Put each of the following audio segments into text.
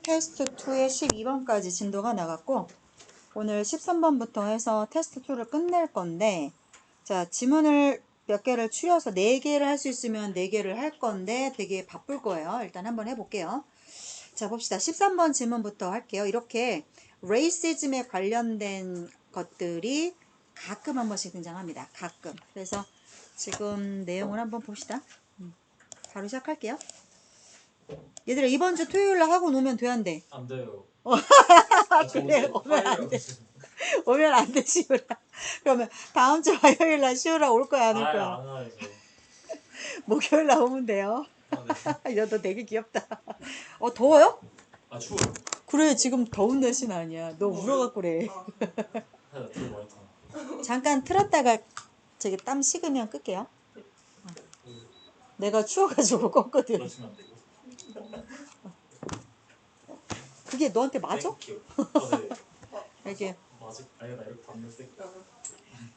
테스트 2의 12번까지 진도가 나갔고 오늘 13번부터 해서 테스트 2를 끝낼 건데 자 지문을 몇 개를 추려서 4개를 할 수 있으면 4개를 할 건데 되게 바쁠 거예요. 일단 한번 해볼게요. 자 봅시다. 13번 질문부터 할게요. 이렇게 레이시즘에 관련된 것들이 가끔 한 번씩 등장합니다. 가끔. 그래서 지금 내용을 한번 봅시다. 바로 시작할게요. 얘들아 이번 주 토요일날 하고 노면 돼 안 돼? 안 돼요. 그래 오면 안 돼. 오면 안 돼 시우라. 그러면 다음 주 화요일날 시우라 올 거야 안 올 거야? 안 와야죠. 목요일날 오면 돼요. 네. 야 너 되게 귀엽다. 더워요? 추워요. 그래 지금 더운 날씨는 아니야. 너 울어갖고 그래. 되게 많이 타. 잠깐 틀었다가 저기 땀 식으면 끌게요. 내가 추워가지고 껐거든. 그러시면 안 되고. 그게 너한테 맞아? 땡큐. 네. 이렇게 맞아. 아니 나 이렇게 담는 색.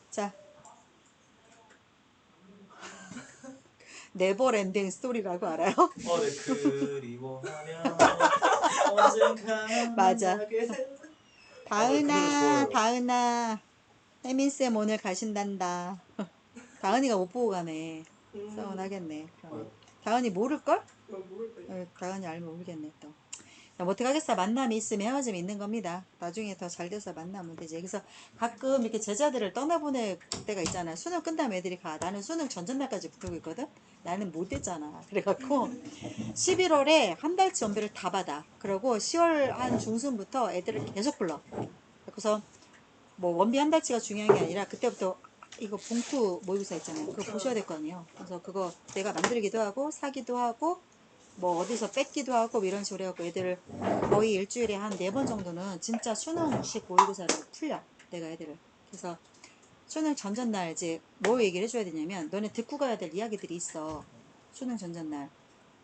자 네버랜딩 스토리라고 알아요? 네. 그리워하면 언젠가 맞아. 만나게 될- 다은아 좋아요. 다은아 혜민쌤 오늘 가신단다. 다은이가 못 보고 가네. 서운하겠네. 다은이 모를걸? 다은이 알면 모르겠네 또. 뭐 어떡하겠어. 만남이 있으면 헤어짐이 있는 겁니다. 나중에 더 잘 돼서 만나면 되지. 그래서 가끔 이렇게 제자들을 떠나보낼 때가 있잖아. 수능 끝나면 애들이 가. 나는 수능 전전날까지 붙고 있거든. 나는 못 됐잖아. 그래갖고 11월에 한 달치 연배를 다 받아. 그러고 10월 한 중순부터 애들을 계속 불러. 그래서 뭐 원비 한 달치가 중요한 게 아니라 그때부터 이거 봉투 모의고사 있잖아요. 그거 보셔야 될 거 아니에요. 그래서 그거 내가 만들기도 하고 사기도 하고 뭐 어디서 뺏기도 하고 이런 식으로 해갖고 애들을 거의 일주일에 한 4번 정도는 진짜 수능식 모의고사를 풀려. 내가 애들을. 그래서 수능 전전날 이제 뭘 얘기를 해줘야 되냐면 너네 듣고 가야 될 이야기들이 있어. 수능 전전날.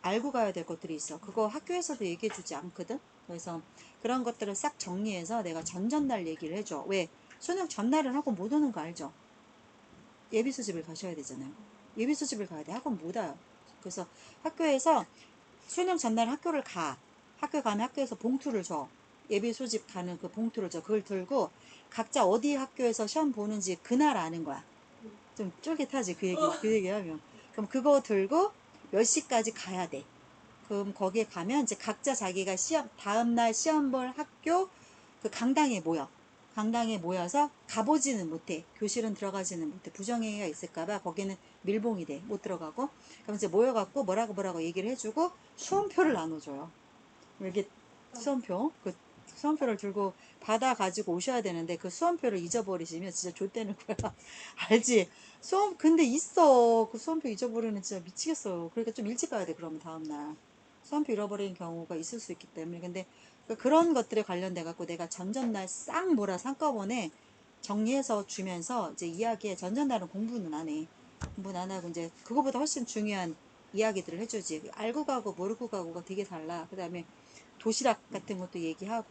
알고 가야 될 것들이 있어. 그거 학교에서도 얘기해주지 않거든. 그래서 그런 것들을 싹 정리해서 내가 전전날 얘기를 해줘. 왜? 수능 전날은 학원 못 오는 거 알죠? 예비수집을 가셔야 되잖아요. 예비수집을 가야 돼. 학원 못 와요. 그래서 학교에서 수능 전날 학교를 가. 학교 가면 학교에서 봉투를 줘. 예비 소집 가는 그 봉투를 줘. 그걸 들고 각자 어디 학교에서 시험 보는지 그날 아는 거야. 좀 쫄깃하지 그 얘기 하면. 그럼 그거 들고 몇 시까지 가야 돼. 그럼 거기에 가면 이제 각자 자기가 다음날 시험 볼 학교 그 강당에 모여. 강당에 모여서 가보지는 못해. 교실은 들어가지는 못해. 부정행위가 있을까봐 거기는 밀봉이 돼. 못 들어가고. 그럼 이제 모여갖고 뭐라고 얘기를 해주고 수험표를 나눠줘요. 이렇게 수험표. 그 수험표를 들고 받아가지고 오셔야 되는데 그 수험표를 잊어버리시면 진짜 좆되는 거야. 알지? 근데 있어. 그 수험표 잊어버리는 진짜 미치겠어요. 그러니까 좀 일찍 가야 돼. 그러면 다음날. 수험표 잃어버린 경우가 있을 수 있기 때문에. 근데 그런 것들에 관련돼 갖고 내가 전전날 싹 몰아 한꺼번에 정리해서 주면서 이제 이야기에 전전날은 공부는 안 해. 공부는 안 하고 이제 그거보다 훨씬 중요한 이야기들을 해주지. 알고 가고 모르고 가고가 되게 달라. 그 다음에 도시락 같은 것도 얘기할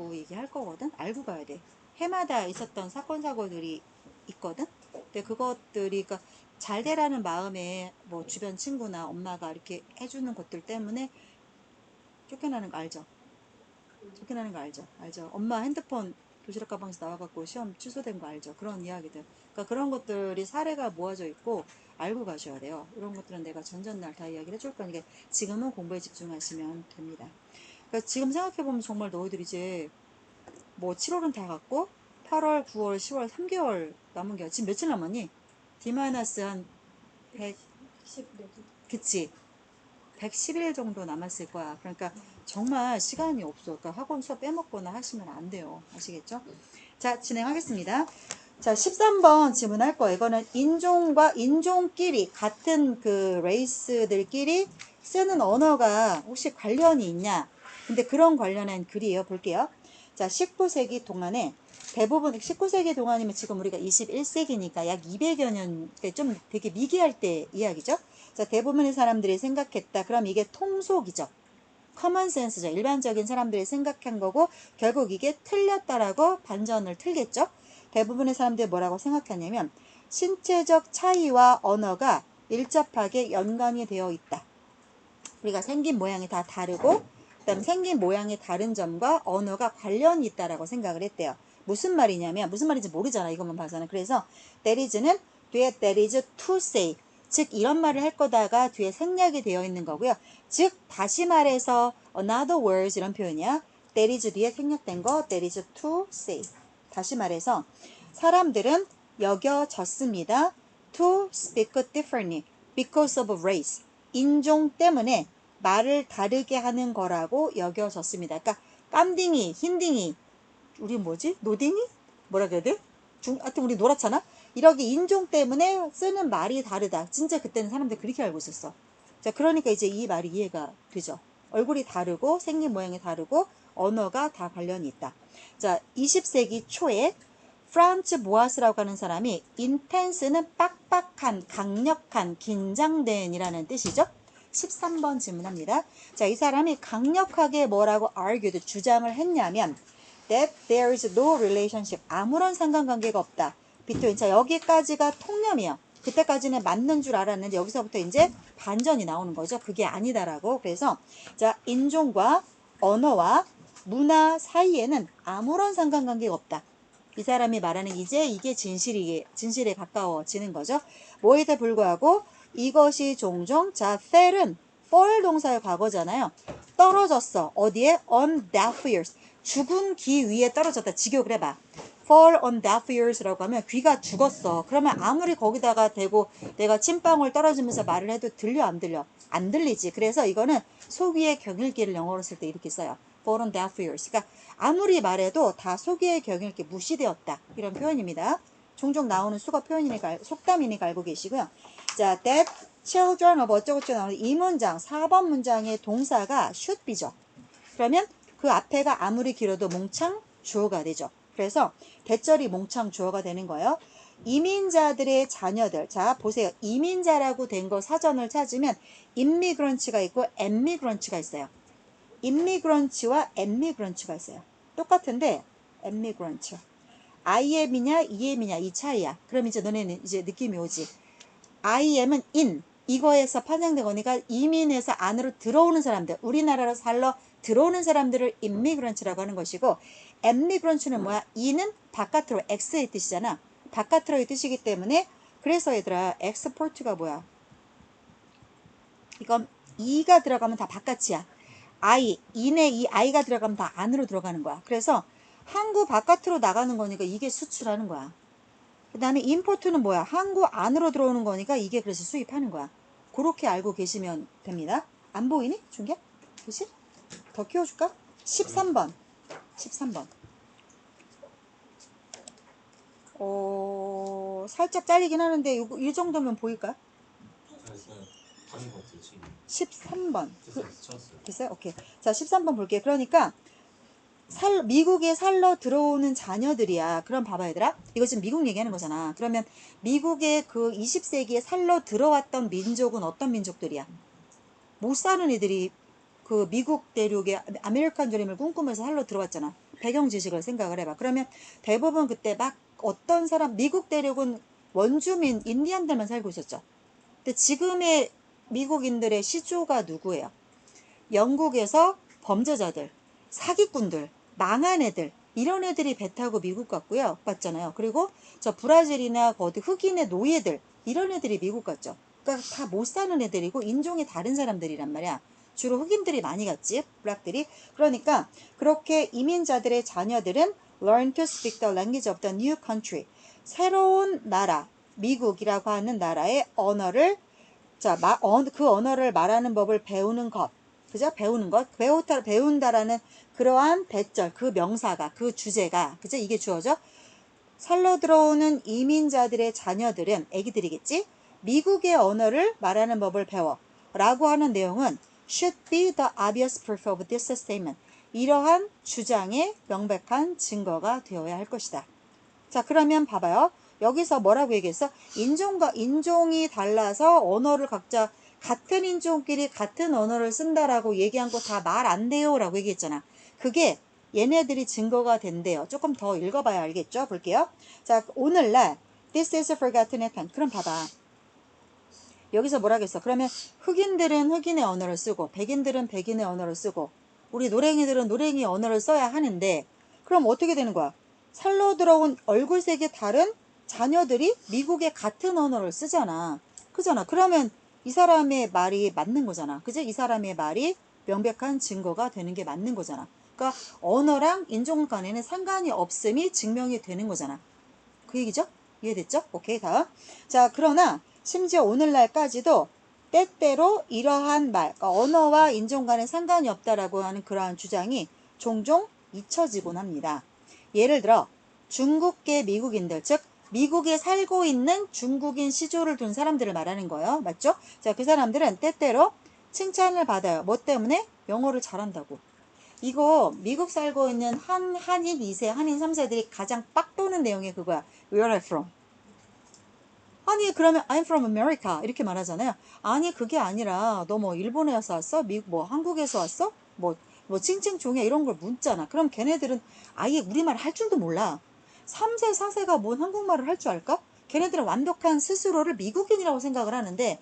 거거든. 알고 가야 돼. 해마다 있었던 사건 사고들이 있거든. 근데 그것들이 그러니까 잘 되라는 마음에 뭐 주변 친구나 엄마가 이렇게 해주는 것들 때문에 쫓겨나는 거 알죠? 쫓겨나는 거 알죠? 알죠? 엄마 핸드폰 도시락 가방에서 나와갖고 시험 취소된 거 알죠? 그런 이야기들. 그러니까 그런 것들이 사례가 모아져 있고 알고 가셔야 돼요. 이런 것들은 내가 전전날 다 이야기를 해줄 거니까 지금은 공부에 집중하시면 됩니다. 그러니까 지금 생각해보면 정말 너희들 이제 뭐 7월은 다 갔고 8월, 9월, 10월 3개월 남은 게 지금 며칠 남았니? D-한 100, 그치? 110일 정도 남았을 거야. 그러니까 정말 시간이 없어. 그러니까 학원 수업 빼먹거나 하시면 안 돼요. 아시겠죠? 자, 진행하겠습니다. 자, 13번 질문할 거예요. 이거는 인종과 인종끼리 같은 그 레이스들끼리 쓰는 언어가 혹시 관련이 있냐? 근데 그런 관련한 글이에요. 볼게요. 자, 19세기 동안에 대부분 19세기 동안이면 지금 우리가 21세기니까 약 200여 년 때 좀 되게 미개할 때 이야기죠. 자, 대부분의 사람들이 생각했다. 그럼 이게 통속이죠. 커먼 센스죠. 일반적인 사람들이 생각한 거고 결국 이게 틀렸다라고 반전을 틀겠죠. 대부분의 사람들이 뭐라고 생각하냐면 신체적 차이와 언어가 밀접하게 연관이 되어 있다. 우리가 생긴 모양이 다 다르고 그다음 생긴 모양이 다른 점과 언어가 관련이 있다라고 생각을 했대요. 무슨 말이냐면 무슨 말인지 모르잖아 이것만 봐서는. 그래서 that is는 뒤에 that is to say 즉 이런 말을 할 거다가 뒤에 생략이 되어 있는 거고요. 즉 다시 말해서 another words 이런 표현이야. that is 뒤에 생략된 거 that is to say. 다시 말해서 사람들은 여겨졌습니다. to speak differently because of race. 인종 때문에 말을 다르게 하는 거라고 여겨졌습니다. 그러니까 깜딩이, 흰딩이, 우리 뭐지? 노딩이? 뭐라 그래야 돼? 하여튼 우리 놀았잖아? 이렇게 인종 때문에 쓰는 말이 다르다. 진짜 그때는 사람들 그렇게 알고 있었어. 자, 그러니까 이제 이 말이 이해가 되죠. 얼굴이 다르고 생긴 모양이 다르고 언어가 다 관련이 있다. 자, 20세기 초에 프란츠 보아스라고 하는 사람이 intense는 빡빡한, 강력한, 긴장된이라는 뜻이죠. 13번 질문합니다. 자, 이 사람이 강력하게 뭐라고 argued, 주장을 했냐면 that there is no relationship, 아무런 상관관계가 없다. between, 자, 여기까지가 통념이에요. 그때까지는 맞는 줄 알았는데 여기서부터 이제 반전이 나오는 거죠. 그게 아니다라고. 그래서 자, 인종과 언어와 문화 사이에는 아무런 상관관계가 없다. 이 사람이 말하는 이제 이게 진실에 가까워지는 거죠. 뭐에도 불구하고 이것이 종종 자, fell은 fall 동사의 과거잖아요. 떨어졌어. 어디에? on deaf ears. 죽은 귀 위에 떨어졌다. 직역을 해봐. fall on deaf ears라고 하면 귀가 죽었어. 그러면 아무리 거기다가 대고 내가 침방울 떨어지면서 말을 해도 들려 안 들려? 안 들리지. 그래서 이거는 속위의 경일기를 영어로 쓸 때 이렇게 써요. fall on deaf ears. 그러니까 아무리 말해도 다 속위의 경일기 무시되었다. 이런 표현입니다. 종종 나오는 수거 표현이니까 속담이니까 알고 계시고요. 자, that children of 어쩌고저쩌고 나오는 이 문장 4번 문장의 동사가 should be죠. 그러면 그 앞에가 아무리 길어도 몽창 주어가 되죠. 그래서 대절이 몽창 주어가 되는 거예요. 이민자들의 자녀들. 자, 보세요. 이민자라고 된 거 사전을 찾으면 immigrant가 있고 emigrant가 있어요. immigrant와 emigrant가 있어요. 똑같은데 emigrant. IM이냐 EM이냐 이 차이야. 그럼 이제 너네는 이제 느낌이 오지. IM은 in. 이거에서 파생된 거니까 이민에서 안으로 들어오는 사람들, 우리나라로 살러 들어오는 사람들을 immigrant라고 하는 것이고, emigrant는 뭐야? 이는 바깥으로, X의 뜻이잖아. 바깥으로의 뜻이기 때문에, 그래서 얘들아, export가 뭐야? 이건 E가 들어가면 다 바깥이야. I, 인에 이 I가 들어가면 다 안으로 들어가는 거야. 그래서 항구 바깥으로 나가는 거니까 이게 수출하는 거야. 그 다음에 임포트는 뭐야? 항구 안으로 들어오는 거니까 이게 그래서 수입하는 거야. 그렇게 알고 계시면 됩니다. 안 보이니? 중계? 그치? 더 키워줄까? 13번. 13번. 살짝 잘리긴 하는데 이 정도면 보일까? 잘했어요. 다른 것 같아요 지금. 13번. 찾았어요. 됐어요? 오케이. 자, 13번 볼게요. 그러니까 미국에 살러 들어오는 자녀들이야. 그럼 봐봐 얘들아. 이거 지금 미국 얘기하는 거잖아. 그러면 미국에 그 20세기에 살러 들어왔던 민족은 어떤 민족들이야? 못 사는 애들이 그 미국 대륙의 아메리칸 드림을 꿈꾸면서 살러 들어왔잖아. 배경 지식을 생각을 해봐. 그러면 대부분 그때 막 어떤 사람, 미국 대륙은 원주민 인디안들만 살고 있었죠. 근데 지금의 미국인들의 시조가 누구예요? 영국에서 범죄자들, 사기꾼들, 망한 애들, 이런 애들이 배 타고 미국 갔고요. 갔잖아요. 그리고 저 브라질이나 어디 흑인의 노예들, 이런 애들이 미국 갔죠. 그러니까 다 못 사는 애들이고 인종이 다른 사람들이란 말이야. 주로 흑인들이 많이 갔지, 블랙들이. 그러니까 그렇게 이민자들의 자녀들은 learn to speak the language of the new country. 새로운 나라, 미국이라고 하는 나라의 언어를, 자, 그 언어를 말하는 법을 배우는 것. 그죠? 배우는 것. 배운다라는 그러한 대절, 그 명사가, 그 주제가, 그죠? 이게 주어져. 살러 들어오는 이민자들의 자녀들은, 애기들이겠지? 미국의 언어를 말하는 법을 배워. 라고 하는 내용은 should be the obvious proof of this statement. 이러한 주장의 명백한 증거가 되어야 할 것이다. 자, 그러면 봐봐요. 여기서 뭐라고 얘기했어? 인종이 달라서 언어를 각자 같은 인종끼리 같은 언어를 쓴다라고 얘기한 거 다 말 안 돼요 라고 얘기했잖아. 그게 얘네들이 증거가 된대요. 조금 더 읽어봐야 알겠죠? 볼게요. 자, 오늘날 This is forgotten at hand. 그럼 봐봐. 여기서 뭐라고 했어? 그러면 흑인들은 흑인의 언어를 쓰고 백인들은 백인의 언어를 쓰고 우리 노랭이들은 노랭이 언어를 써야 하는데 그럼 어떻게 되는 거야? 살러 들어온 얼굴색이 다른 자녀들이 미국의 같은 언어를 쓰잖아. 그잖아. 그러면 이 사람의 말이 맞는 거잖아. 그지? 이 사람의 말이 명백한 증거가 되는 게 맞는 거잖아. 그러니까 언어랑 인종 간에는 상관이 없음이 증명이 되는 거잖아. 그 얘기죠? 이해됐죠? 오케이, 다음. 자, 그러나 심지어 오늘날까지도 때때로 이러한 말, 그러니까 언어와 인종 간에 상관이 없다라고 하는 그러한 주장이 종종 잊혀지곤 합니다. 예를 들어 중국계 미국인들, 즉 미국에 살고 있는 중국인 시조를 둔 사람들을 말하는 거예요. 맞죠? 자, 그 사람들은 때때로 칭찬을 받아요. 뭐 때문에? 영어를 잘한다고. 이거 미국 살고 있는 한인 2세, 한인 3세들이 가장 빡 도는 내용이 그거야. Where are you from? 아니 그러면 I'm from America 이렇게 말하잖아요. 아니 그게 아니라 너 뭐 일본에서 왔어? 미국 뭐 한국에서 왔어? 뭐 칭칭종이야 이런 걸 묻잖아. 그럼 걔네들은 아예 우리말 할 줄도 몰라. 3세, 4세가 뭔 한국말을 할 줄 알까? 걔네들은 완벽한 스스로를 미국인이라고 생각을 하는데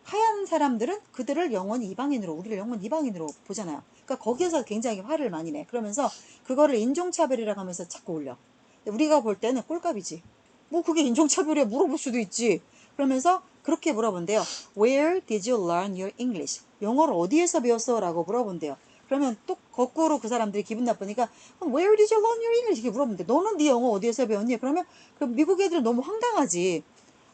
하얀 사람들은 그들을 영원히 이방인으로, 우리를 영원히 이방인으로 보잖아요. 그러니까 거기에서 굉장히 화를 많이 내. 그러면서 그거를 인종차별이라고 하면서 자꾸 올려. 우리가 볼 때는 꼴값이지. 뭐 그게 인종차별에 물어볼 수도 있지. 그러면서 그렇게 물어본대요. Where did you learn your English? 영어를 어디에서 배웠어? 라고 물어본대요. 그러면 또 거꾸로 그 사람들이 기분 나쁘니까 Where did you learn your English? 이렇게 물어본대. 너는 네 영어 어디에서 배웠니? 그러면 그 미국 애들은 너무 황당하지.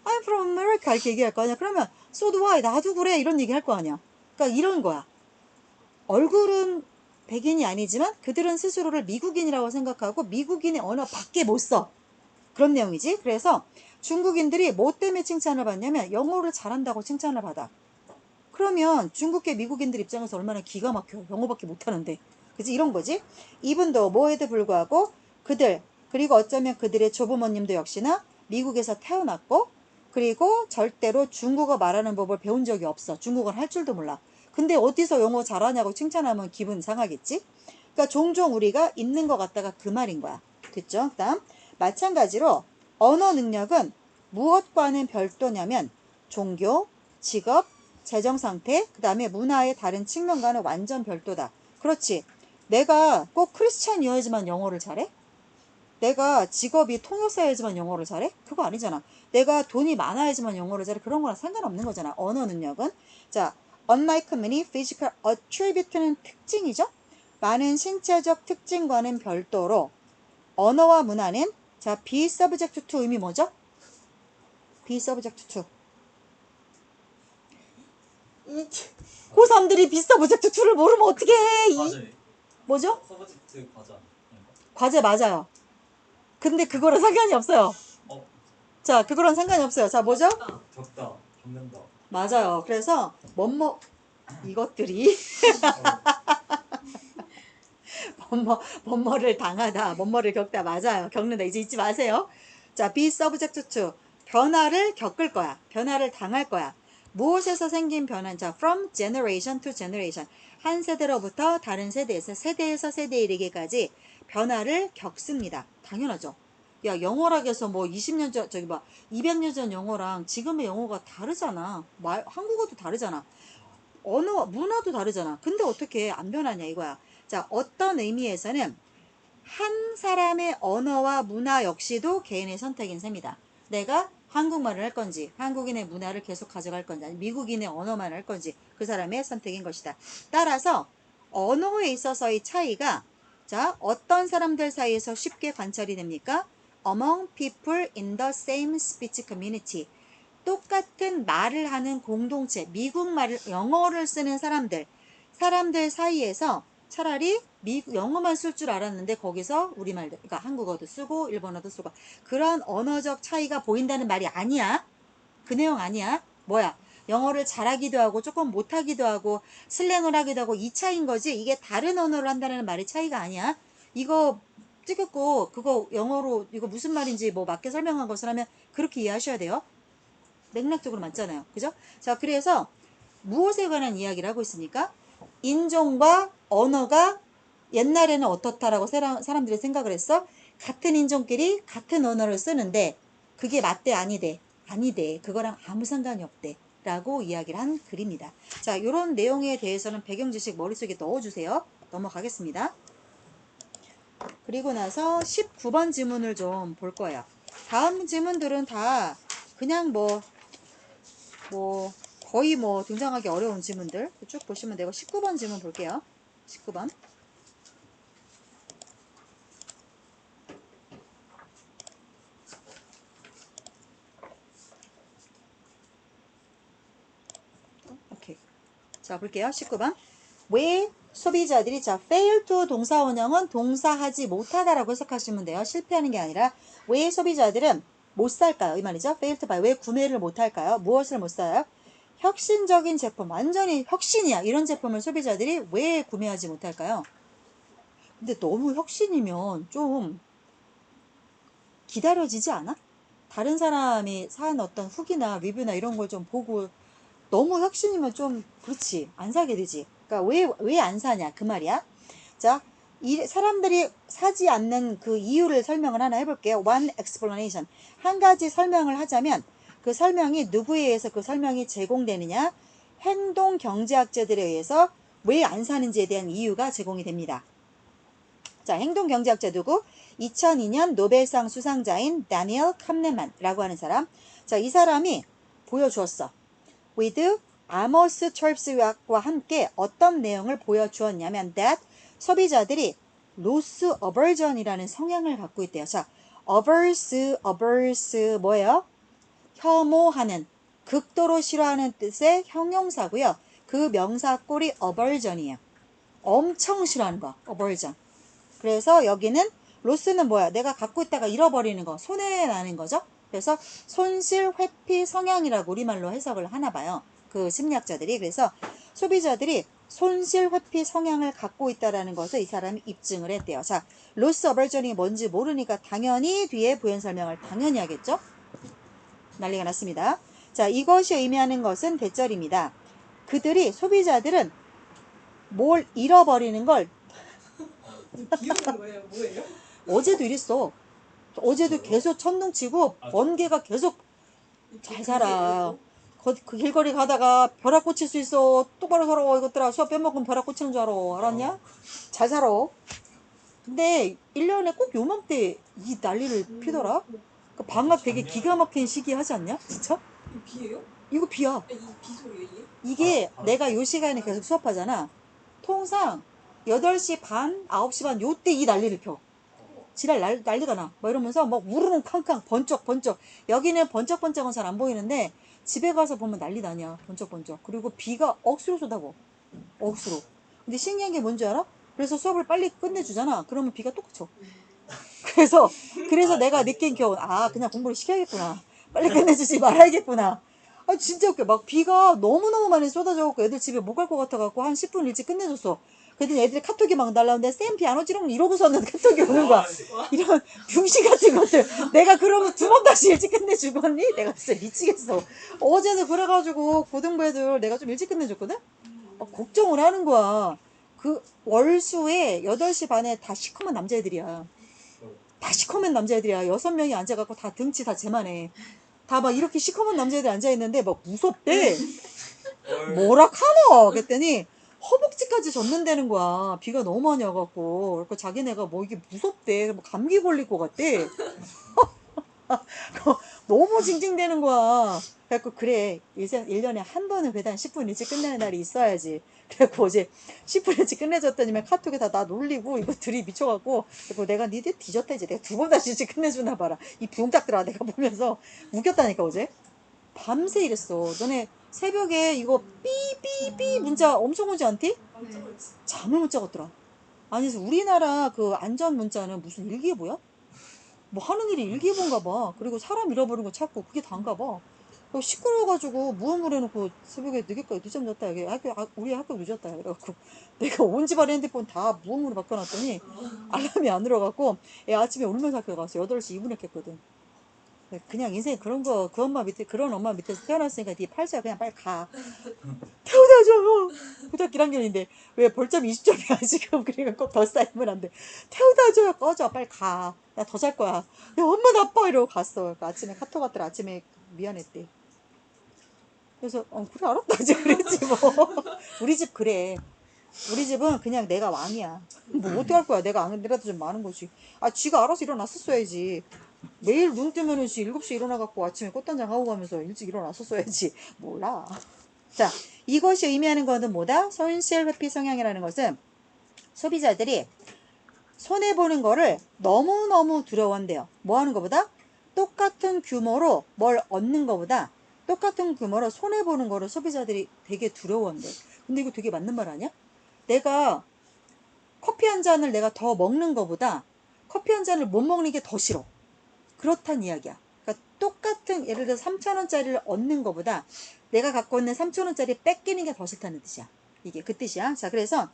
I'm from America 이렇게 얘기할 거 아니야. 그러면 so do I 나도 그래 이런 얘기 할 거 아니야. 그러니까 이런 거야. 얼굴은 백인이 아니지만 그들은 스스로를 미국인이라고 생각하고 미국인의 언어밖에 못 써. 그런 내용이지. 그래서 중국인들이 뭐 때문에 칭찬을 받냐면 영어를 잘한다고 칭찬을 받아. 그러면 중국계 미국인들 입장에서 얼마나 기가 막혀. 영어밖에 못하는데. 그치? 이런 거지. 이분도 뭐에도 불구하고 그들 그리고 어쩌면 그들의 조부모님도 역시나 미국에서 태어났고 그리고 절대로 중국어 말하는 법을 배운 적이 없어. 중국어를 할 줄도 몰라. 근데 어디서 영어 잘하냐고 칭찬하면 기분 상하겠지? 그러니까 종종 우리가 있는 것 같다가 그 말인 거야. 됐죠? 그다음 마찬가지로 언어 능력은 무엇과는 별도냐면 종교, 직업, 재정 상태, 그 다음에 문화의 다른 측면과는 완전 별도다. 그렇지. 내가 꼭 크리스찬이어야지만 영어를 잘해? 내가 직업이 통역사여야지만 영어를 잘해? 그거 아니잖아. 내가 돈이 많아야지만 영어를 잘해? 그런 거랑 상관없는 거잖아. 언어 능력은. 자, unlike many physical attribute는 특징이죠. 많은 신체적 특징과는 별도로 언어와 문화는 자, be subject to 의미 뭐죠? be subject to. 고3들이 be subject to를 모르면 어떻게 해? 과제. 뭐죠? 서브젝트 과자. 아닌가? 과제 맞아요. 근데 그거랑 상관이 없어요. 자, 그거랑 상관이 없어요. 자, 뭐죠? 적다. 적는다. 맞아요. 그래서 이것들이 뭐뭐를 당하다, 뭐뭐를 겪다. 맞아요. 겪는다. 이제 잊지 마세요. 자, be subject to. 변화를 겪을 거야. 변화를 당할 거야. 무엇에서 생긴 변화? 자, from generation to generation. 한 세대로부터 다른 세대에서 세대에 이르기까지 변화를 겪습니다. 당연하죠. 야, 영어락에서 뭐 20년 전, 200년 전 영어랑 지금의 영어가 다르잖아. 한국어도 다르잖아. 언어, 문화도 다르잖아. 근데 어떻게 안 변하냐 이거야. 자, 어떤 의미에서는 한 사람의 언어와 문화 역시도 개인의 선택인 셈이다. 내가 한국말을 할 건지, 한국인의 문화를 계속 가져갈 건지, 아니 미국인의 언어만 할 건지 그 사람의 선택인 것이다. 따라서 언어에 있어서의 차이가 자, 어떤 사람들 사이에서 쉽게 관찰이 됩니까? Among people in the same speech community. 똑같은 말을 하는 공동체, 미국말을, 영어를 쓰는 사람들 사이에서 차라리 영어만 쓸 줄 알았는데 거기서 우리말도, 그러니까 한국어도 쓰고 일본어도 쓰고 그런 언어적 차이가 보인다는 말이 아니야. 그 내용 아니야. 뭐야? 영어를 잘하기도 하고 조금 못하기도 하고 슬랭을 하기도 하고 이 차이인 거지. 이게 다른 언어를 한다는 말이 차이가 아니야. 이거 찍었고 그거 영어로 이거 무슨 말인지 뭐 맞게 설명한 것을 하면 그렇게 이해하셔야 돼요. 맥락적으로 맞잖아요. 그죠? 자, 그래서 무엇에 관한 이야기를 하고 있습니까? 인종과 언어가 옛날에는 어떻다라고 사람들이 생각을 했어? 같은 인종끼리 같은 언어를 쓰는데 그게 맞대 아니대. 아니대. 그거랑 아무 상관이 없대. 라고 이야기를 한 글입니다. 자, 이런 내용에 대해서는 배경 지식 머릿속에 넣어주세요. 넘어가겠습니다. 그리고 나서 19번 지문을 좀 볼 거예요. 다음 지문들은 다 그냥 거의 등장하기 어려운 지문들 쭉 보시면 되고 19번 지문 볼게요. 19번. 오케이. 자, 볼게요. 19번. 왜 소비자들이 fail to 동사 원형은 동사하지 못하다라고 해석하시면 돼요. 실패하는 게 아니라 왜 소비자들은 못 살까요? 이 말이죠. fail to buy. 왜 구매를 못 할까요? 무엇을 못 사요? 혁신적인 제품, 완전히 혁신이야. 이런 제품을 소비자들이 왜 구매하지 못할까요? 근데 너무 혁신이면 좀 기다려지지 않아? 다른 사람이 산 어떤 후기나 리뷰나 이런 걸 좀 보고 너무 혁신이면 좀 그렇지 안 사게 되지. 그러니까 왜 안 사냐 그 말이야. 자, 사람들이 사지 않는 그 이유를 설명을 하나 해볼게요. One explanation. 한 가지 설명을 하자면 그 설명이 누구에 의해서 그 설명이 제공되느냐? 행동 경제학자들에 의해서 왜 안 사는지에 대한 이유가 제공이 됩니다. 자, 행동 경제학자 누구? 2002년 노벨상 수상자인 다니엘 캄네만이라고 하는 사람. 자, 이 사람이 보여주었어. with 아모스 철스와 함께 어떤 내용을 보여주었냐면 that 소비자들이 loss aversion이라는 성향을 갖고 있대요. 자, averse 뭐예요? 혐오하는, 극도로 싫어하는 뜻의 형용사고요. 그 명사 꼴이 aversion이에요. 엄청 싫어하는 거, aversion. 그래서 여기는 로스는 뭐야? 내가 갖고 있다가 잃어버리는 거, 손해나는 거죠. 그래서 손실 회피 성향이라고 우리말로 해석을 하나 봐요. 그 심리학자들이. 그래서 소비자들이 손실 회피 성향을 갖고 있다라는 것을 이 사람이 입증을 했대요. 자, 로스 어벌전이 뭔지 모르니까 당연히 뒤에 부연 설명을 당연히 하겠죠. 난리가 났습니다. 자, 이것이 의미하는 것은 대절입니다. 소비자들은 뭘 잃어버리는 걸 비우는 거예요? 뭐예요? 어제도 이랬어. 어제도 계속 천둥치고 번개가 계속 잘 살아. 그 길거리 가다가 벼락 꽂힐 수 있어. 똑바로 살아. 이것들아 수업 빼먹으면 벼락 꽂히는 줄 알아. 알았냐? 잘 살아. 근데 1년에 꼭 요맘때 이 난리를 피더라. 그 방학 되게 기가 막힌 시기 하지 않냐? 진짜? 이거 비예요? 이거 비야. 이 비소리예요 이게? 이게 내가 요 시간에 계속 수업하잖아. 통상 8시 반, 9시 반 요때 이 난리를 펴. 지랄 난리가 나. 막 이러면서 막 우르릉 캉캉 번쩍번쩍. 여기는 번쩍번쩍은 잘 안 보이는데 집에 가서 보면 난리 나냐. 번쩍번쩍. 그리고 비가 억수로 쏟아고. 억수로. 근데 신기한 게 뭔지 알아? 그래서 수업을 빨리 끝내주잖아. 그러면 비가 또 그쳐. 그래서 내가 느낀 교훈. 그냥 공부를 시켜야겠구나. 빨리 끝내주지 말아야겠구나. 진짜 웃겨. 막 비가 너무너무 많이 쏟아져갖고 애들 집에 못 갈 것 같아갖고 한 10분 일찍 끝내줬어. 그랬더니 애들이 카톡이 막 날라오는데 쌤 비 안 오지롱 이러고서는 카톡이 오는 거야. 이런 병신 같은 것들. 내가 그러면 2번 다시 일찍 끝내주겠니? 내가 진짜 미치겠어. 어제는 그래가지고 고등부 애들 내가 좀 일찍 끝내줬거든? 걱정을 하는 거야. 그 월수에 8시 반에 다 시커먼 남자애들이야. 다 시커먼 남자애들이야. 6명이 앉아갖고 다 등치 다 제만해. 다 막 이렇게 시커먼 남자애들 앉아있는데 막 무섭대. 뭐라 카노? 그랬더니 허벅지까지 젖는다는 거야. 비가 너무 많이 와갖고. 그러니까 자기네가 뭐 이게 무섭대. 뭐 감기 걸릴 것 같대. 너무 징징대는 거야. 그래갖고 그래 1년에 한 번은 그래도 한 10분 일찍 끝내는 날이 있어야지. 그래갖고 어제 10분 일찍 끝내줬더니만 카톡에 다 나 놀리고 이거 둘이 미쳐갖고 그래서 내가 니들 뒤졌다 이제 내가 2번 다시 일찍 끝내주나 봐라. 이 병작들아 내가 보면서 웃겼다니까 어제. 밤새 이랬어. 너네 새벽에 이거 삐삐삐 문자 엄청 오지 않디? 잠을 못 자겠더라. 아니 우리나라 그 안전 문자는 무슨 일기예보야? 뭐 하는 일이 일기예보인가 봐. 그리고 사람 잃어버린 거 찾고 그게 다인가 봐. 시끄러워가지고 무음을 해놓고 새벽에 늦게까지 늦잠 잤다. 우리 학교 늦었다. 그래갖고 내가 온 집안 핸드폰 다 무음으로 바꿔놨더니 알람이 안 들어갖고 아침에 울면서 학교 갔어. 8시 2분에 깼거든. 그냥 인생 그런 거, 그 엄마 밑에, 그런 엄마 밑에서 태어났으니까 네 팔자야. 그냥 빨리 가. 태우다 줘. 고등학교 1학년인데 왜 벌점 20점이야 지금. 그러니까 꼭 더 쌓이면 안 돼. 태우다 줘. 꺼져. 빨리 가. 나 더 잘 거야. 야 엄마 나빠 이러고 갔어. 그러니까 아침에 카톡 왔더라. 아침에 미안했대. 그래서 그래 알았다 이제 그랬지 뭐. 우리 집 그래. 우리 집은 그냥 내가 왕이야. 뭐 어떡할 거야. 내가 안 내라도 좀 많은 거지. 아, 지가 알아서 일어났었어야지. 매일 눈 뜨면은 7시에 일어나갖고 아침에 꽃단장 하고 가면서 일찍 일어났었어야지. 몰라. 자, 이것이 의미하는 것은 뭐다? 손실 회피 성향이라는 것은 소비자들이 손해보는 거를 너무너무 두려워한대요. 뭐 하는 것보다? 똑같은 규모로 뭘 얻는 것보다 똑같은 규모로 손해보는 거를 소비자들이 되게 두려워한대. 근데 이거 되게 맞는 말 아니야? 내가 커피 한 잔을 내가 더 먹는 것보다 커피 한 잔을 못 먹는 게 더 싫어. 그렇단 이야기야. 그러니까 똑같은 예를 들어 3,000원짜리를 얻는 것보다 내가 갖고 있는 3,000원짜리 뺏기는 게 더 싫다는 뜻이야. 이게 그 뜻이야. 자, 그래서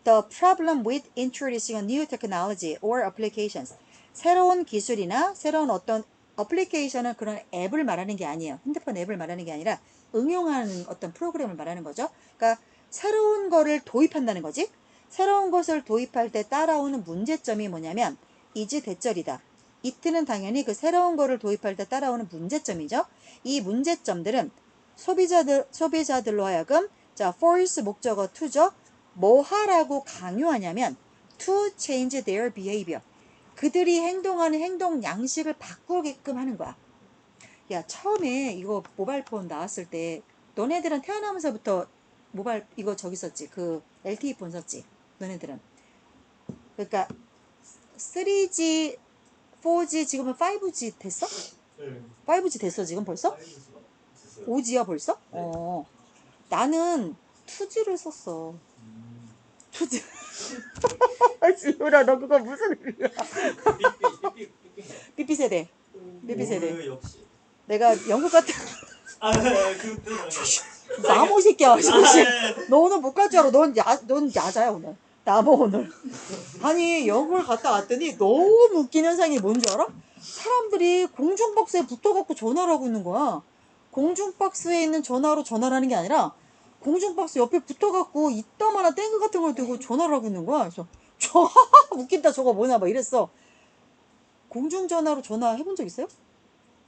The problem with introducing a new technology or applications. 새로운 기술이나 새로운 어떤 어플리케이션은 그런 앱을 말하는 게 아니에요. 핸드폰 앱을 말하는 게 아니라 응용하는 어떤 프로그램을 말하는 거죠. 그러니까 새로운 거를 도입한다는 거지. 새로운 것을 도입할 때 따라오는 문제점이 뭐냐면 is 대절이다. it는 당연히 그 새로운 거를 도입할 때 따라오는 문제점이죠. 이 문제점들은 소비자들로 하여금 자, force 목적어 to죠. 뭐 하라고 강요하냐면 to change their behavior. 그들이 행동하는 행동 양식을 바꾸게끔 하는 거야. 야, 처음에 이거 모바일폰 나왔을 때 너네들은 태어나면서부터 모바일 이거 저기 썼지. 그 LTE 폰 썼지. 너네들은. 그러니까 3G, 4G 지금은 5G 됐어? 네. 5G 됐어 지금 벌써? 됐어요. 5G야 벌써? 네. 나는 2G를 썼어. 음. 2G. 지훈아 너 그거 무슨 의미야? 삐삐 세대. 삐삐 세대. 오, 역시. 내가 영국 갔다 그 나모 새끼야. 아, 너 오늘 못 갈 줄 알아. 넌 야자야 오늘. 나모 오늘. 아니 영국을 갔다 왔더니 너무 웃긴 현상이 뭔지 알아? 사람들이 공중박스에 붙어갖고 전화를 하고 있는 거야. 공중박스에 있는 전화로 전화를 하는 게 아니라 공중박스 옆에 붙어갖고 이따만한 땡그 같은 걸 들고 전화를 하고 있는 거야. 그래서 저 웃긴다 저거 뭐냐 막 이랬어. 공중전화로 전화 해본 적 있어요?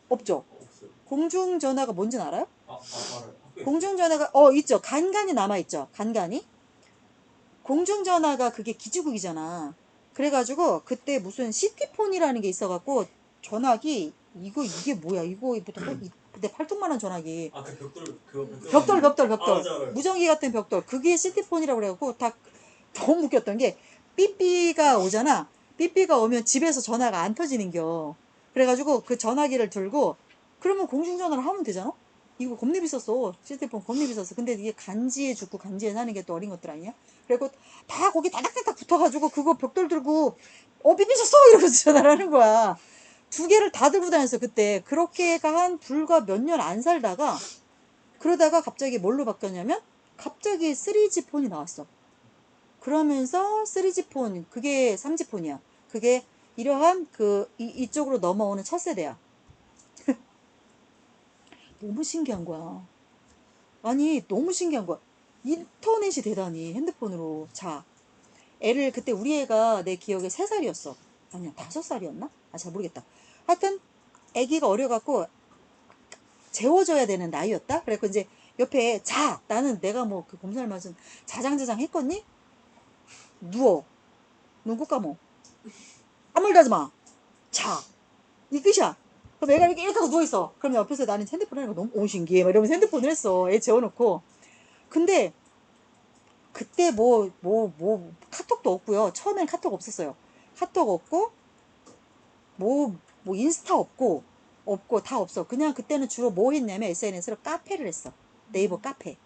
없죠? 없어요. 공중전화가 뭔지는 알아요? 알아요. 공중전화가 있죠. 간간이 남아있죠. 간간이. 공중전화가 그게 기지국이잖아. 그래가지고 그때 무슨 시티폰이라는 게 있어갖고 전화기 이게 뭐야 이거 그때 팔뚝만한 전화기 아, 그 벽돌 벽돌 아, 맞아, 알아요. 무전기 같은 벽돌 그게 시티폰이라고 그래갖고 다 너무 웃겼던 게 삐삐가 오잖아. 삐삐가 오면 집에서 전화가 안 터지는겨. 그래가지고 그 전화기를 들고 그러면 공중전화를 하면 되잖아. 이거 겁내 비쌌어. 시티폰 겁내 비쌌어. 근데 이게 간지에 죽고 간지에 사는 게 또 어린 것들 아니야? 그리고 다 거기 다닥다닥 붙어가지고 그거 벽돌 들고 삐삐셨어 이러면서 전화를 하는 거야. 2개를 다 들고 다녔어 그때. 그렇게가 한 불과 몇 년 안 살다가 그러다가 갑자기 뭘로 바뀌었냐면 갑자기 3G 폰이 나왔어. 그러면서 3G 폰 그게 3G 폰이야. 그게 이러한 이쪽으로 넘어오는 첫 세대야. 너무 신기한 거야. 아니 너무 신기한 거야. 인터넷이 되다니 핸드폰으로. 자, 애를 그때 우리 애가 내 기억에 3살이었어. 아니야 5살이었나? 잘 모르겠다. 하여튼 애기가 어려갖고 재워줘야 되는 나이였다. 그래서 이제 옆에 나는 내가 뭐 그 검사를 맞은 자장자장 했겠니? 누워. 눈 꼭 감어. 아무 일도 하지 마. 이 끝이야. 그럼 애가 이렇게 하고 누워있어. 그럼 옆에서 나는 핸드폰 하는 거 너무 신기해. 막 이러면서 핸드폰을 했어. 애 재워놓고. 근데 그때 카톡도 없고요. 처음엔 카톡 없었어요. 카톡 없고 뭐 인스타 없고 다 없어. 그냥 그때는 주로 뭐 했냐면 SNS로 카페를 했어. 네이버 카페.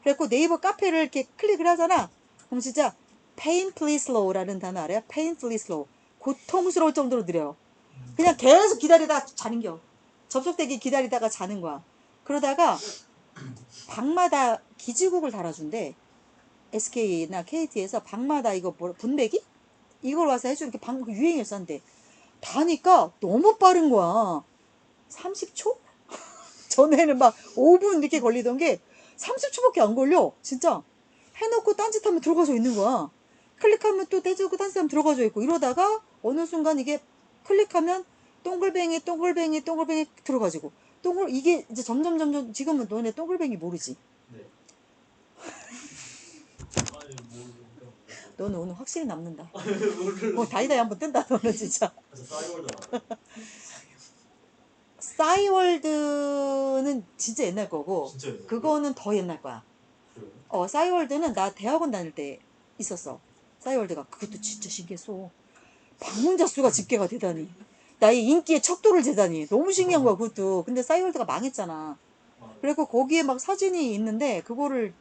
그래갖고 네이버 카페를 이렇게 클릭을 하잖아. 그럼 진짜 painfully slow라는 단어 알아요? painfully slow. 고통스러울 정도로 느려요. 그냥 계속 기다리다가 자는겨. 접속되기 기다리다가 자는 거야. 그러다가 방마다 기지국을 달아준대. SK나 KT에서 방마다 이거 분배기? 이걸 와서 해주는 게 방금 유행했었는데 다니까 너무 빠른 거야. 30초? 전에는 막 5분 이렇게 걸리던 게 30초밖에 안 걸려. 진짜. 해놓고 딴짓하면 들어가져 있는 거야. 클릭하면 또 떼주고 딴짓하면 들어가져 있고 이러다가 어느 순간 이게 클릭하면 동글뱅이 들어가지고 이게 이제 점점 지금은 너네 동글뱅이 모르지? 네. 아니 너는 오늘 확실히 남는다. 모르는. 다이다이 한번 뜬다 너는 진짜. 그래서 싸이월드 알아. 싸이월드는 진짜 옛날 거고 진짜 옛날 그거는 더 옛날 거야. 그래요? 싸이월드는 나 대학원 다닐 때 있었어. 싸이월드가 그것도 진짜 신기했어. 방문자 수가 집계가 되다니. 나의 인기의 척도를 재다니. 너무 신기한 거야 그것도. 근데 싸이월드가 망했잖아. 그리고 거기에 막 사진이 있는데 그거를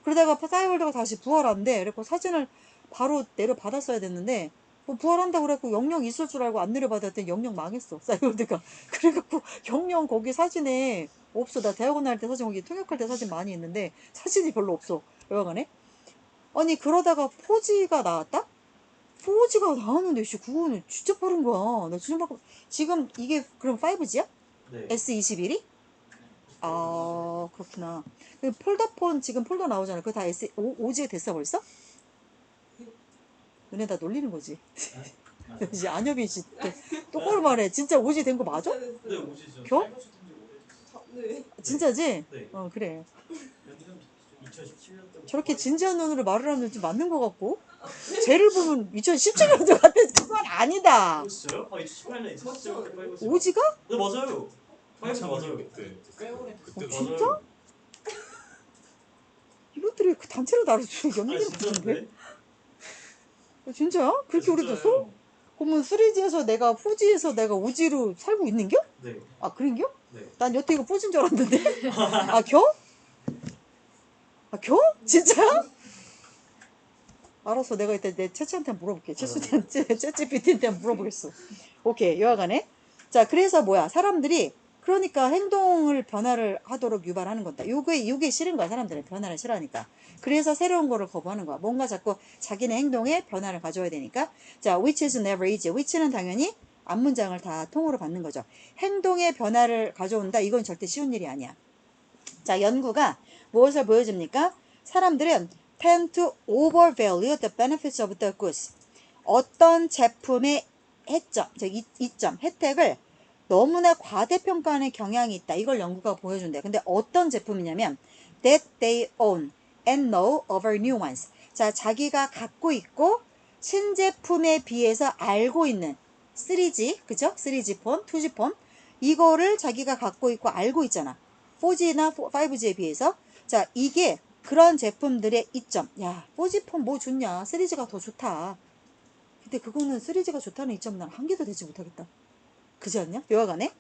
그러다가 싸이월드가 다시 부활한대. 그래서 사진을 바로 내려받았어야 됐는데 부활한다고 그래갖고 영영 있을 줄 알고 안 내려받았더니 영영 망했어 싸이월드가. 그래갖고 영영 거기 사진에 없어. 나 대학원 다닐 때 사진 거기 통역할 때 사진 많이 있는데 사진이 별로 없어 여하간에. 아니 그러다가 4G가 나왔다? 4G가 나왔는데 그거는 진짜 빠른 거야. 나 지금 이게 그럼 5G야? 네. S21이? 그렇구나. 폴더폰 지금 폴더 나오잖아. 그거 다 OG 됐어 벌써? 너네 다 놀리는 거지. 이제 안협이 씨 똑바로 말해. 진짜 OG 된 거 맞아? 됐어요. 네, 오시죠. 겨? 네. 진짜지? 네. 그래. 2017년 때. 저렇게 진지한 눈으로 말을 하면 좀 맞는 것 같고. 쟤를 보면 2017년도 같아. 그건 아니다. 진짜요? 2018년 2017년 때 파이브. OG가? 네 맞아요. 파이브 맞아요. 그때. 그때 진짜? 이것들이 그 단체로 나를 좀 연기를 진짜인데? 못하는데? 진짜야? 그렇게 오래됐어? 그러면 3G에서 내가 4G에서 내가 5G로 살고 있는겨? 네. 그런겨? 네. 난 여태 이거 4G인 줄 알았는데. 겨? 겨? 진짜야? 알았어. 내가 이따 내 채채한테 물어볼게. 채찌PT한테 물어보겠어. 오케이. 여하간에. 자, 그래서 뭐야. 사람들이 그러니까 행동을 변화를 하도록 유발하는 건다. 요게 싫은 거야. 사람들은 변화를 싫어하니까. 그래서 새로운 거를 거부하는 거야. 뭔가 자꾸 자기네 행동에 변화를 가져야 되니까. 자, which is never easy. which는 당연히 앞문장을 다 통으로 받는 거죠. 행동에 변화를 가져온다. 이건 절대 쉬운 일이 아니야. 자, 연구가 무엇을 보여줍니까? 사람들은 tend to overvalue the benefits of the goods. 어떤 제품의 이점, 혜택을 너무나 과대평가하는 경향이 있다. 이걸 연구가 보여준대. 근데 어떤 제품이냐면 that they own and know over new ones. 자, 자기가 갖고 있고 신제품에 비해서 알고 있는 3G, 그죠? 3G 폰, 2G 폰 이거를 자기가 갖고 있고 알고 있잖아. 4G나 5G에 비해서. 자, 이게 그런 제품들의 이점. 야, 4G 폰 뭐 좋냐? 3G가 더 좋다. 근데 그거는 3G가 좋다는 이점은 난 한 개도 되지 못하겠다. 그지 않냐? 여하간에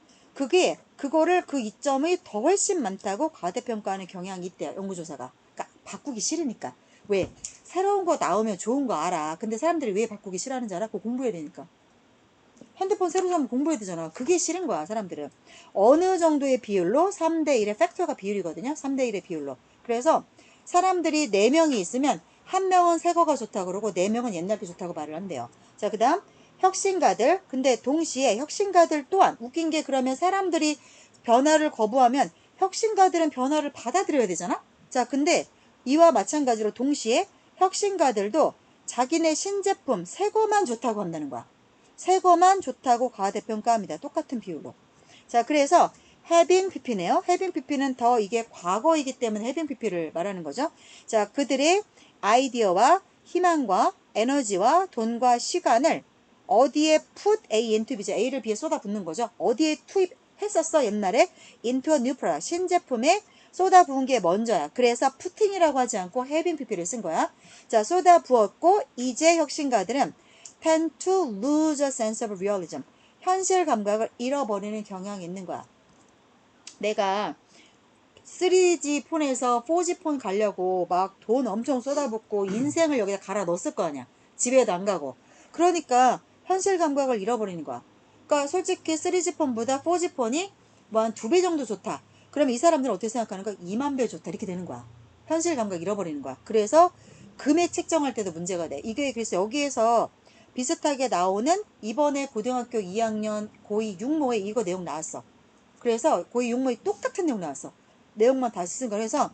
그거를 그 이점이 더 훨씬 많다고 과대평가하는 경향이 있대요. 연구조사가. 그러니까 바꾸기 싫으니까. 왜? 새로운 거 나오면 좋은 거 알아. 근데 사람들이 왜 바꾸기 싫어하는지 알아? 그거 공부해야 되니까. 핸드폰 새로 사면 공부해야 되잖아. 그게 싫은 거야 사람들은. 어느 정도의 비율로? 3대1의 팩터가 비율이거든요. 3대1의 비율로. 그래서 사람들이 4명이 있으면 1명은 새 거가 좋다고 그러고 4명은 옛날 게 좋다고 말을 한대요. 자, 그 다음 혁신가들. 근데 동시에 혁신가들 또한 웃긴 게 그러면 사람들이 변화를 거부하면 혁신가들은 변화를 받아들여야 되잖아. 자, 근데 이와 마찬가지로 동시에 혁신가들도 자기네 신제품 새 거만 좋다고 한다는 거야. 새 거만 좋다고 과대평가합니다. 똑같은 비율로. 자, 그래서 having pp네요. having pp는 더 이게 과거이기 때문에 having pp를 말하는 거죠. 자, 그들의 아이디어와 희망과 에너지와 돈과 시간을 어디에 put A into B, A를 B에 쏟아붓는 거죠. 어디에 투입했었어 옛날에 into a new product, 신제품에 쏟아부은 게 먼저야. 그래서 putting이라고 하지 않고 having pp를 쓴 거야. 자, 쏟아부었고 이제 혁신가들은 tend to lose a sense of realism. 현실 감각을 잃어버리는 경향이 있는 거야. 내가 3G 폰에서 4G 폰 가려고 막 돈 엄청 쏟아붓고 인생을 여기다 갈아 넣었을 거 아니야. 집에도 안 가고. 그러니까 현실 감각을 잃어버리는 거야. 그러니까 솔직히 3G 폰보다 4G 폰이 뭐 한 2배 정도 좋다. 그럼 이 사람들은 어떻게 생각하는 거야? 2만 배 좋다. 이렇게 되는 거야. 현실 감각 잃어버리는 거야. 그래서 금액 책정할 때도 문제가 돼. 이게 그래서 여기에서 비슷하게 나오는 이번에 고등학교 2학년 고2 육모에 이거 내용 나왔어. 그래서 고2 육모에 똑같은 내용 나왔어. 내용만 다시 쓴 거라서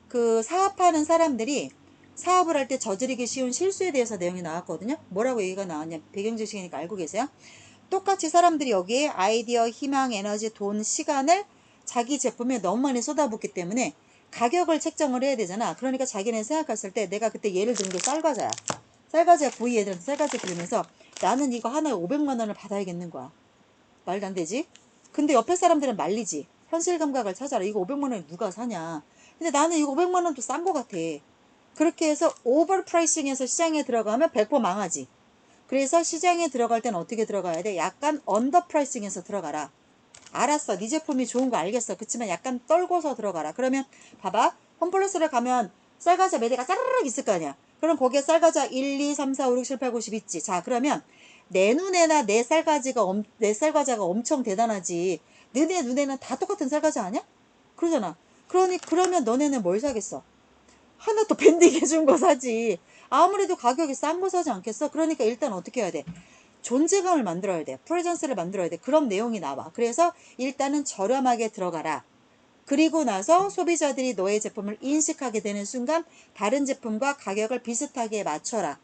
그 사업하는 사람들이 사업을 할 때 저지르기 쉬운 실수에 대해서 내용이 나왔거든요. 뭐라고 얘기가 나왔냐. 배경 지식이니까 알고 계세요? 똑같이 사람들이 여기에 아이디어, 희망, 에너지, 돈, 시간을 자기 제품에 너무 많이 쏟아붓기 때문에 가격을 책정을 해야 되잖아. 그러니까 자기는 생각했을 때 내가 그때 예를 든 게 쌀과자야. 쌀과자 구이 애들한테 쌀과자 그러면서 나는 이거 하나에 500만 원을 받아야겠는 거야. 말도 안 되지? 근데 옆에 사람들은 말리지. 현실 감각을 찾아라. 이거 500만 원에 누가 사냐. 근데 나는 이거 500만 원도 싼 거 같아. 그렇게 해서 오버 프라이싱해서 시장에 들어가면 100% 망하지. 그래서 시장에 들어갈 땐 어떻게 들어가야 돼? 약간 언더 프라이싱해서 들어가라. 알았어. 네 제품이 좋은 거 알겠어. 그치만 약간 떨궈서 들어가라. 그러면 봐봐. 홈플러스를 가면 쌀과자 매대가 짜르륵 있을 거 아니야. 그럼 거기에 쌀과자 1, 2, 3, 4, 5, 6, 7, 8, 9, 10 있지. 자, 그러면 내 눈에나 내 쌀과자가 엄청 대단하지. 너네 눈에는 다 똑같은 쌀과자 아니야? 그러잖아. 그러면 너네는 뭘 사겠어? 하나 더 밴딩 해준 거 사지. 아무래도 가격이 싼 거 사지 않겠어? 그러니까 일단 어떻게 해야 돼? 존재감을 만들어야 돼. 프레젠스를 만들어야 돼. 그런 내용이 나와. 그래서 일단은 저렴하게 들어가라. 그리고 나서 소비자들이 너의 제품을 인식하게 되는 순간 다른 제품과 가격을 비슷하게 맞춰라.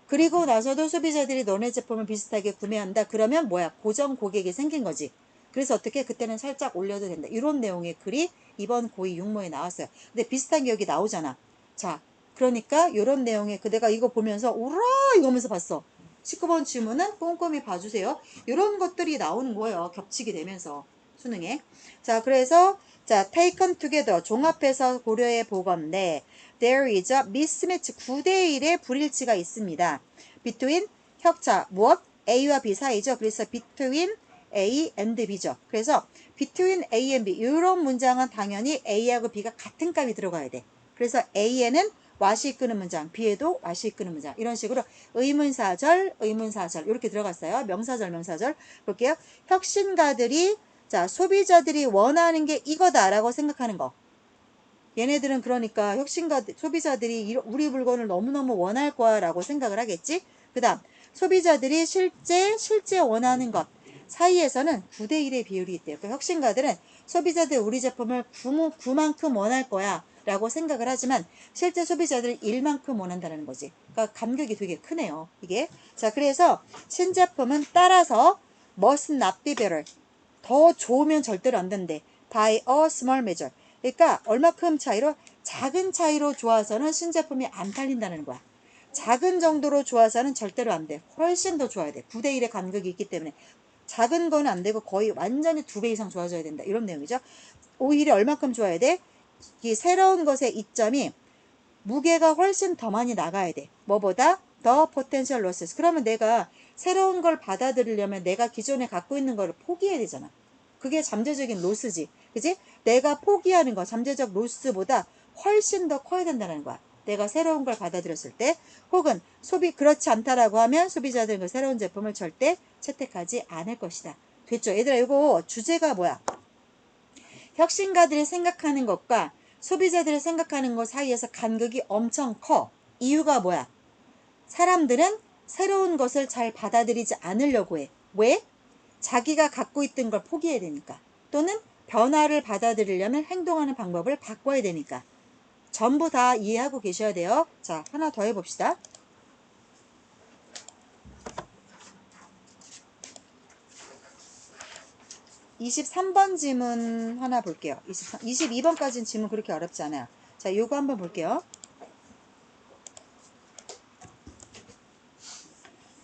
그리고 나서도 소비자들이 너네 제품을 비슷하게 구매한다. 그러면 뭐야? 고정 고객이 생긴 거지. 그래서 어떻게 그때는 살짝 올려도 된다. 이런 내용의 글이 이번 고2 육모에 나왔어요. 근데 비슷한 게 여기 나오잖아. 자, 그러니까 이런 내용의 내가 이거 보면서 오라 이거면서 봤어. 19번 질문은 꼼꼼히 봐주세요. 이런 것들이 나오는 거예요. 겹치게 되면서 수능에. 자, 그래서 자, taken together 종합해서 고려해 보건데 there is a mismatch 9대1의 불일치가 있습니다. between 혁자 무엇? A와 B 사이죠. 그래서 between A and B죠. 그래서 between A and B 이런 문장은 당연히 A하고 B가 같은 값이 들어가야 돼. 그래서 A에는 와시 이끄는 문장, B에도 와시 이끄는 문장 이런 식으로 의문사절, 의문사절 이렇게 들어갔어요. 명사절, 명사절 볼게요. 혁신가들이 자 소비자들이 원하는 게 이거다라고 생각하는 거. 얘네들은 그러니까 소비자들이 우리 물건을 너무너무 원할 거야 라고 생각을 하겠지. 그 다음 소비자들이 실제 원하는 것 사이에서는 9대1의 비율이 있대요. 그러니까 혁신가들은 소비자들 우리 제품을 9만큼 원할 거야 라고 생각을 하지만 실제 소비자들은 1만큼 원한다는 거지. 그러니까 간격이 되게 크네요. 이게. 자, 그래서 신제품은 따라서 must not be better. 더 좋으면 절대로 안 된대. by a small measure. 그러니까 얼마큼 차이로? 작은 차이로 좋아서는 신제품이 안 팔린다는 거야. 작은 정도로 좋아서는 절대로 안 돼. 훨씬 더 좋아야 돼. 9대1의 간격이 있기 때문에. 작은 거는 안 되고 거의 완전히 2배 이상 좋아져야 된다. 이런 내용이죠. 오히려 얼마큼 좋아야 돼? 이 새로운 것의 이점이 무게가 훨씬 더 많이 나가야 돼. 뭐보다? 더 potential losses. 그러면 내가 새로운 걸 받아들이려면 내가 기존에 갖고 있는 거를 포기해야 되잖아. 그게 잠재적인 로스지. 그지? 내가 포기하는 거, 잠재적 로스보다 훨씬 더 커야 된다는 거야. 내가 새로운 걸 받아들였을 때, 혹은 그렇지 않다라고 하면 소비자들은 그 새로운 제품을 절대 채택하지 않을 것이다. 됐죠? 얘들아, 이거 주제가 뭐야? 혁신가들이 생각하는 것과 소비자들이 생각하는 것 사이에서 간극이 엄청 커. 이유가 뭐야? 사람들은 새로운 것을 잘 받아들이지 않으려고 해. 왜? 자기가 갖고 있던 걸 포기해야 되니까. 또는 변화를 받아들이려면 행동하는 방법을 바꿔야 되니까. 전부 다 이해하고 계셔야 돼요. 자, 하나 더 해봅시다. (23번) 지문 하나 볼게요. 22번까지는 지문 그렇게 어렵지 않아요. 자, 요거 한번 볼게요.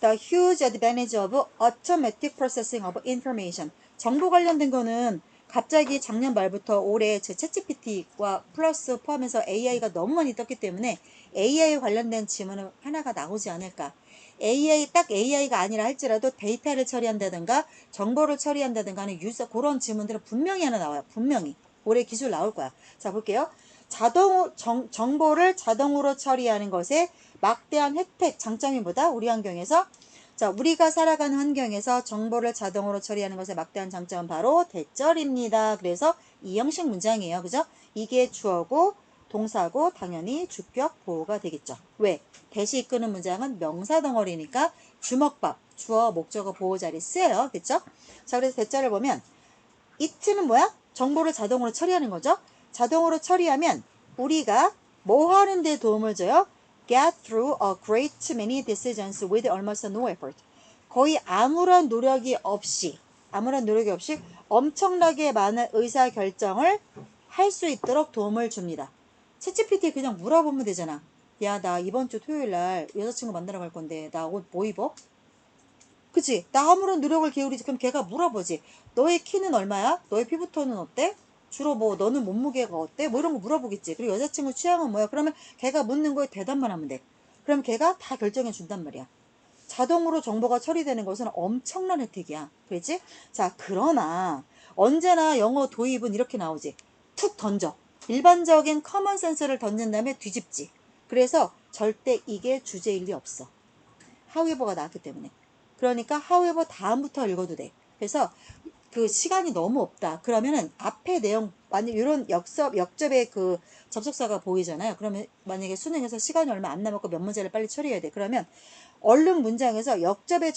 The huge advantage of automatic processing of information. 정보 관련된 거는 갑자기 작년 말부터 올해 제 챗GPT와 플러스 포함해서 AI가 너무 많이 떴기 때문에 AI 관련된 지문은 하나가 나오지 않을까. 딱 AI가 아니라 할지라도 데이터를 처리한다든가 정보를 처리한다든가 하는 그런 지문들은 분명히 하나 나와요. 분명히. 올해 기술 나올 거야. 자, 볼게요. 정보를 자동으로 처리하는 것에 막대한 혜택, 장점이 뭐다? 우리 환경에서. 자, 우리가 살아가는 환경에서 정보를 자동으로 처리하는 것의 막대한 장점은 바로 대절입니다. 그래서 이 형식 문장이에요. 그죠? 이게 주어고 동사고 당연히 주격 보호가 되겠죠. 왜? 대시 이끄는 문장은 명사 덩어리니까 주먹밥, 주어, 목적어, 보호 자리 쓰여요. 됐죠? 자, 그래서 대절을 보면 it는 뭐야? 정보를 자동으로 처리하는 거죠. 자동으로 처리하면 우리가 뭐 하는 데 도움을 줘요? Get through a great many decisions with almost no effort. 거의 아무런 노력이 없이 엄청나게 많은 의사결정을 할 수 있도록 도움을 줍니다. 챗GPT 그냥 물어보면 되잖아. 야, 나 이번 주 토요일 날 여자친구 만나러 갈 건데 나 옷 뭐 입어? 그치? 나 아무런 노력을 기울이지. 그럼 걔가 물어보지. 너의 키는 얼마야? 너의 피부톤은 어때? 주로 뭐 너는 몸무게가 어때? 뭐 이런 거 물어보겠지. 그리고 여자친구 취향은 뭐야? 그러면 걔가 묻는 거에 대답만 하면 돼. 그럼 걔가 다 결정해 준단 말이야. 자동으로 정보가 처리되는 것은 엄청난 혜택이야. 그렇지? 자, 그러나 언제나 영어 도입은 이렇게 나오지. 툭 던져. 일반적인 커먼 센스를 던진 다음에 뒤집지. 그래서 절대 이게 주제일 리 없어. however가 나왔기 때문에. 그러니까 however 다음부터 읽어도 돼. 그래서 그 시간이 너무 없다. 그러면은 앞에 내용, 만약 이런 역접의 그 접속사가 보이잖아요. 그러면 만약에 수능에서 시간이 얼마 안 남았고 몇 문제를 빨리 처리해야 돼. 그러면 얼른 문장에서 역접의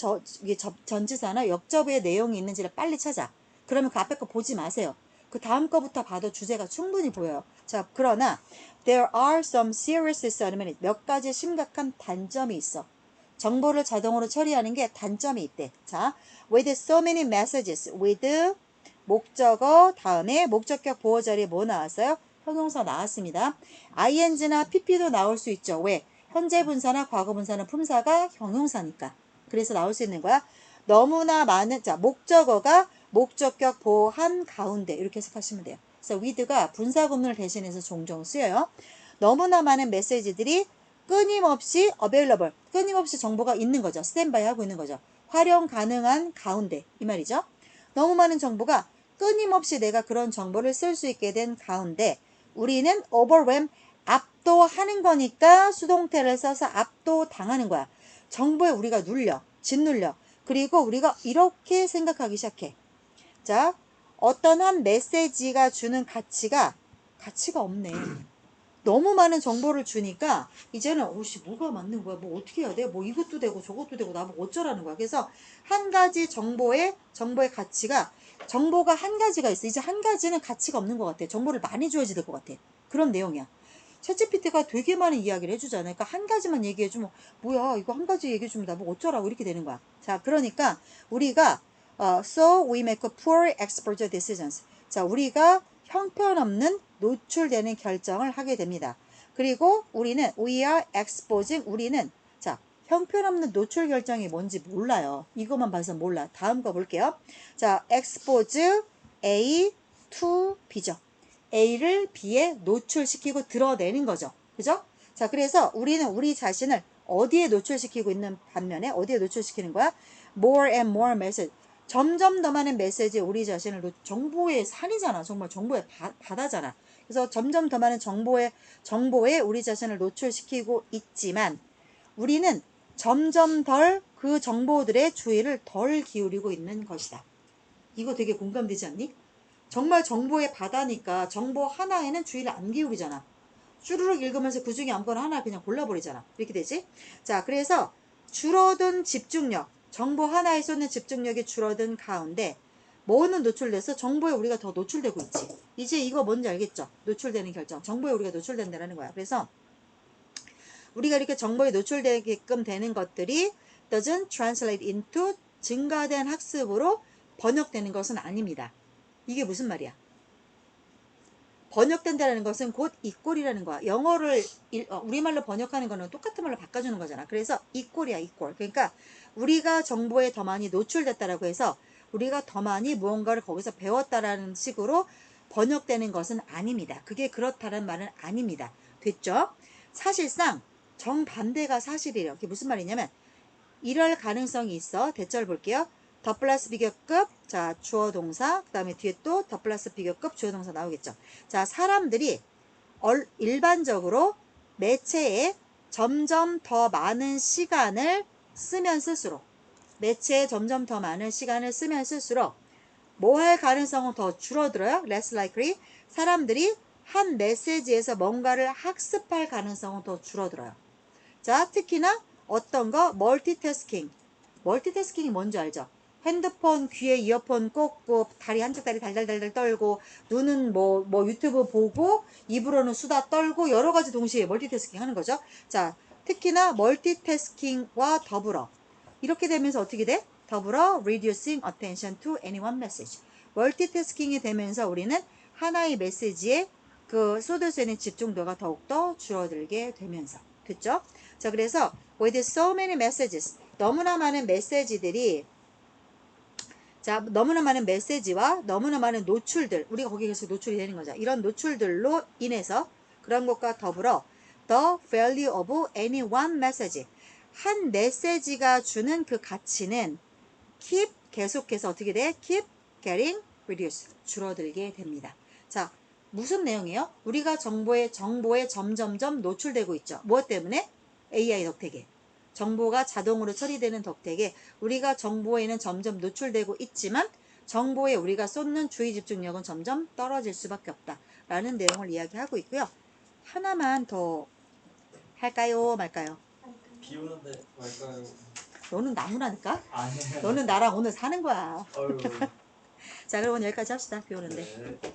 전치사나 역접의 내용이 있는지를 빨리 찾아. 그러면 그 앞에 거 보지 마세요. 그 다음 거부터 봐도 주제가 충분히 보여요. 자, 그러나 there are some serious disadvantages. 몇 가지 심각한 단점이 있어. 정보를 자동으로 처리하는 게 단점이 있대. 자, with so many messages. with 목적어 다음에 목적격 보호 자리에 뭐 나왔어요? 형용사 나왔습니다. ing나 pp도 나올 수 있죠. 왜? 현재 분사나 과거 분사는 품사가 형용사니까. 그래서 나올 수 있는 거야. 너무나 많은, 자, 목적어가 목적격 보호한 가운데 이렇게 해석하시면 돼요. 그래서 with가 분사 구문을 대신해서 종종 쓰여요. 너무나 많은 메시지들이 끊임없이 available, 끊임없이 정보가 있는 거죠. 스탠바이 하고 있는 거죠. 활용 가능한 가운데 이 말이죠. 너무 많은 정보가 끊임없이 내가 그런 정보를 쓸 수 있게 된 가운데 우리는 overwhelm, 압도하는 거니까 수동태를 써서 압도당하는 거야. 정보에 우리가 눌려, 짓눌려. 그리고 우리가 이렇게 생각하기 시작해. 자, 어떤 한 메시지가 주는 가치가 없네. 너무 많은 정보를 주니까 이제는 오씨 뭐가 맞는 거야? 뭐 어떻게 해야 돼? 뭐 이것도 되고 저것도 되고 나보고 어쩌라는 거야. 그래서 한 가지 정보의 가치가 정보가 한 가지가 있어. 이제 한 가지는 가치가 없는 것 같아. 정보를 많이 줘야지 될 것 같아. 그런 내용이야. 챗GPT가 되게 많은 이야기를 해주잖아요. 그러니까 한 가지만 얘기해주면 뭐야 이거 한 가지 얘기해주면 나보고 어쩌라고 이렇게 되는 거야. 자, 그러니까 우리가 so we make poor expert decisions. 자, 우리가 형편없는 노출되는 결정을 하게 됩니다. 그리고 우리는 we are exposing, 우리는 자, 형편없는 노출 결정이 뭔지 몰라요. 이것만 봐서 몰라. 다음 거 볼게요. 자, expose A to B죠. A를 B에 노출시키고 드러내는 거죠. 그죠? 자, 그래서 우리는 우리 자신을 어디에 노출시키고 있는 반면에 어디에 노출시키는 거야? more and more message. 점점 더 많은 메시지에 우리 자신을 정보의 산이잖아. 정말 정보의 바다잖아. 그래서 점점 더 많은 정보에 우리 자신을 노출시키고 있지만 우리는 점점 덜 그 정보들의 주의를 덜 기울이고 있는 것이다. 이거 되게 공감되지 않니? 정말 정보의 바다니까 정보 하나에는 주의를 안 기울이잖아. 쭈르륵 읽으면서 그 중에 아무거나 하나 그냥 골라버리잖아. 이렇게 되지? 자, 그래서 줄어든 집중력, 정보 하나에 쏟는 집중력이 줄어든 가운데 뭐는 노출돼서 정보에 우리가 더 노출되고 있지. 이제 이거 뭔지 알겠죠? 노출되는 결정. 정보에 우리가 노출된다는 거야. 그래서 우리가 이렇게 정보에 노출되게끔 되는 것들이 doesn't translate into 증가된 학습으로 번역되는 것은 아닙니다. 이게 무슨 말이야? 번역된다는 것은 곧 이꼴이라는 거야. 영어를 우리말로 번역하는 거는 똑같은 말로 바꿔주는 거잖아. 그래서 이꼴이야, 이꼴. 그러니까 우리가 정보에 더 많이 노출됐다라고 해서 우리가 더 많이 무언가를 거기서 배웠다라는 식으로 번역되는 것은 아닙니다. 그게 그렇다는 말은 아닙니다. 됐죠? 사실상 정반대가 사실이에요. 그게 무슨 말이냐면 이럴 가능성이 있어. 대절 볼게요. 더 플러스 비교급, 자, 주어 동사, 그 다음에 뒤에 또 더 플러스 비교급 주어 동사 나오겠죠. 자, 사람들이 일반적으로 매체에 점점 더 많은 시간을 쓰면 쓸수록 매체에 점점 더 많은 시간을 쓰면 쓸수록 뭐 할 가능성은 더 줄어들어요? less likely. 사람들이 한 메시지에서 뭔가를 학습할 가능성은 더 줄어들어요. 자, 특히나 어떤 거? 멀티태스킹. 멀티태스킹이 뭔지 알죠? 핸드폰 귀에 이어폰 꽂고 다리 한쪽 다리 달달달달 떨고 눈은 뭐 유튜브 보고 입으로는 수다 떨고 여러 가지 동시에 멀티태스킹 하는 거죠. 자, 특히나 멀티태스킹과 더불어 이렇게 되면서 어떻게 돼? 더불어 reducing attention to any one message. 멀티태스킹이 되면서 우리는 하나의 메시지에 그 쏟을 수 있는 집중도가 더욱더 줄어들게 되면서. 됐죠? 자, 그래서 with so many messages, 너무나 많은 메시지들이, 자, 너무나 많은 메시지와 너무나 많은 노출들, 우리가 거기에 계속 노출이 되는 거죠. 이런 노출들로 인해서 그런 것과 더불어 the value of any one message, 한 메시지가 주는 그 가치는 keep, 계속해서 어떻게 돼? keep getting reduced, 줄어들게 됩니다. 자, 무슨 내용이에요? 우리가 정보에 점점점 노출되고 있죠. 무엇 때문에? AI 덕택에. 정보가 자동으로 처리되는 덕택에 우리가 정보에는 점점 노출되고 있지만 정보에 우리가 쏟는 주의 집중력은 점점 떨어질 수밖에 없다 라는 내용을 이야기하고 있고요. 하나만 더 할까요 말까요? 비 오는데 말까요? 너는 나무라니까? 아니에요. 너는 나랑 오늘 사는 거야. 어휴. 자, 그럼 오늘 여기까지 합시다. 비 오는데. 네.